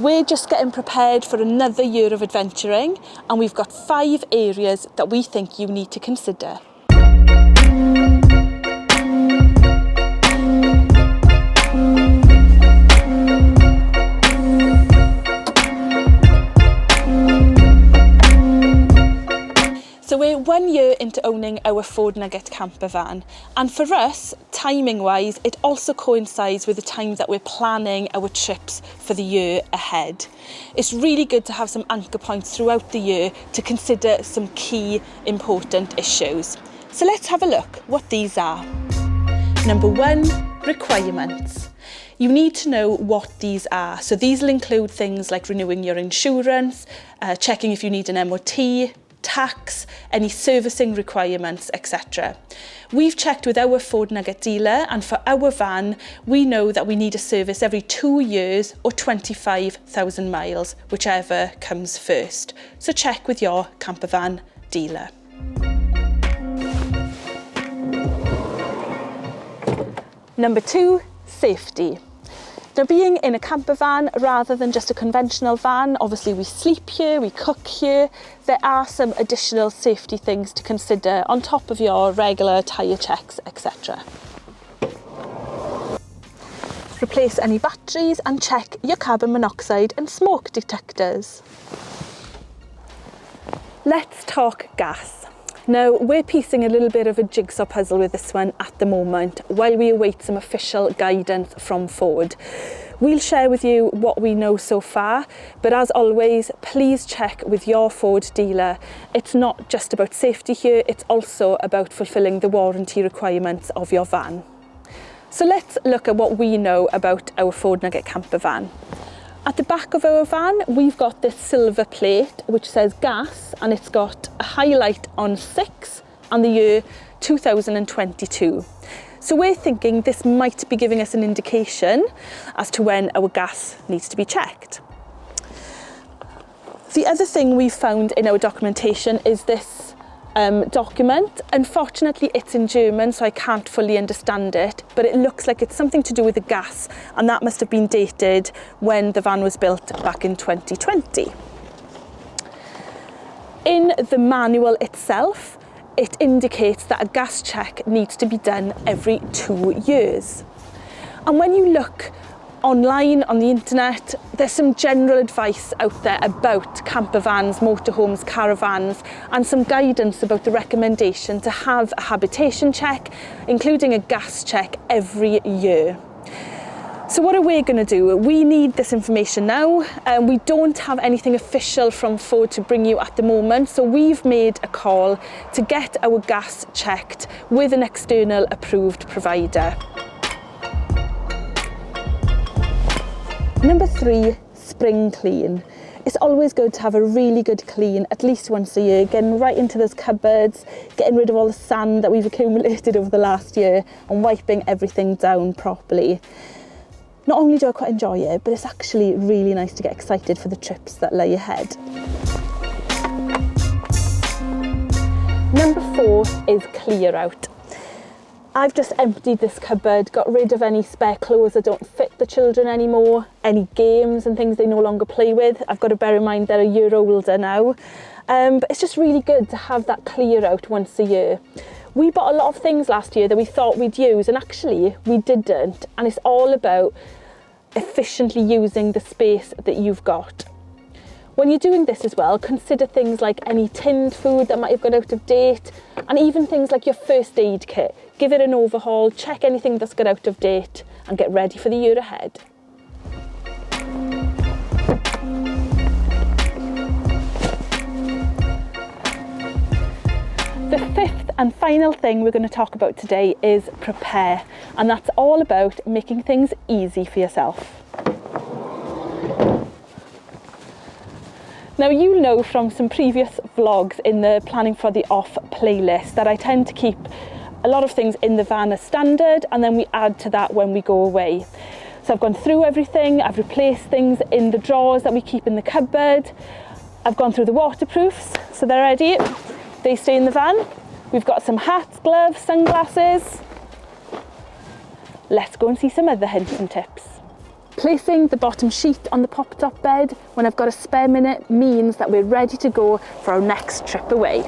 We're just getting prepared for another year of adventuring, and we've got 5 areas that we think you need to consider. So we're 1 year into owning our Ford Nugget camper van, and for us, timing wise, it also coincides with the time that we're planning our trips for the year ahead. It's really good to have some anchor points throughout the year to consider some key important issues. So let's have a look what these are. Number 1, requirements. You need to know what these are. So these will include things like renewing your insurance, checking if you need an MOT, tax, any servicing requirements, etc. We've checked with our Ford Nugget dealer, and for our van, we know that we need a service every 2 years or 25,000 miles, whichever comes first. So check with your campervan dealer. Number 2, safety. Now, being in a camper van rather than just a conventional van, obviously we sleep here, we cook here, there are some additional safety things to consider on top of your regular tyre checks, etc. Replace any batteries and check your carbon monoxide and smoke detectors. Let's talk gas. Now, we're piecing a little bit of a jigsaw puzzle with this one at the moment while we await some official guidance from Ford. We'll share with you what we know so far, but as always, please check with your Ford dealer. It's not just about safety here, it's also about fulfilling the warranty requirements of your van. So let's look at what we know about our Ford Nugget camper van. At the back of our van, we've got this silver plate which says gas, and it's got a highlight on 6 and the year 2022. So we're thinking this might be giving us an indication as to when our gas needs to be checked. The other thing we found in our documentation is this document. Unfortunately, it's in German, so I can't fully understand it, but it looks like it's something to do with the gas, and that must have been dated when the van was built back in 2020. In the manual itself, it indicates that a gas check needs to be done every 2 years. And when you look online on the internet, there's some general advice out there about camper vans, motorhomes, caravans, and some guidance about the recommendation to have a habitation check, including a gas check every year. So what are we going to do? We need this information now. We don't have anything official from Ford to bring you at the moment, so we've made a call to get our gas checked with an external approved provider. Number 3, spring clean. It's always good to have a really good clean at least once a year, getting right into those cupboards, getting rid of all the sand that we've accumulated over the last year and wiping everything down properly. Not only do I quite enjoy it, but it's actually really nice to get excited for the trips that lie ahead. Number 4 is clear out. I've just emptied this cupboard, got rid of any spare clothes that don't fit the children anymore, any games and things they no longer play with. I've got to bear in mind they're a year older now. But it's just really good to have that clear out once a year. We bought a lot of things last year that we thought we'd use, and actually we didn't. And it's all about efficiently using the space that you've got. When you're doing this as well, consider things like any tinned food that might have gone out of date, and even things like your first aid kit. Give it an overhaul, check anything that's got out of date, and get ready for the year ahead. The 5th and final thing we're going to talk about today is prepare, and that's all about making things easy for yourself. Now, you know from some previous vlogs in the Planning for the Off playlist that I tend to keep a lot of things in the van as standard, and then we add to that when we go away. So I've gone through everything, I've replaced things in the drawers that we keep in the cupboard, I've gone through the waterproofs, so they're ready, they stay in the van. We've got some hats, gloves, sunglasses. Let's go and see some other hints and tips. Placing the bottom sheet on the pop-top bed when I've got a spare minute means that we're ready to go for our next trip away.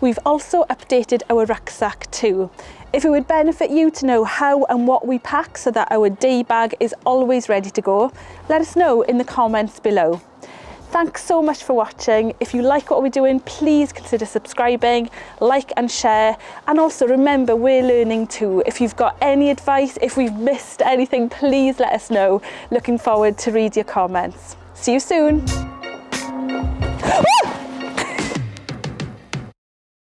We've also updated our rucksack too. If it would benefit you to know how and what we pack so that our day bag is always ready to go, let us know in the comments below. Thanks so much for watching. If you like what we're doing, please consider subscribing, like and share. And also remember, we're learning too. If you've got any advice, if we've missed anything, please let us know. Looking forward to read your comments. See you soon.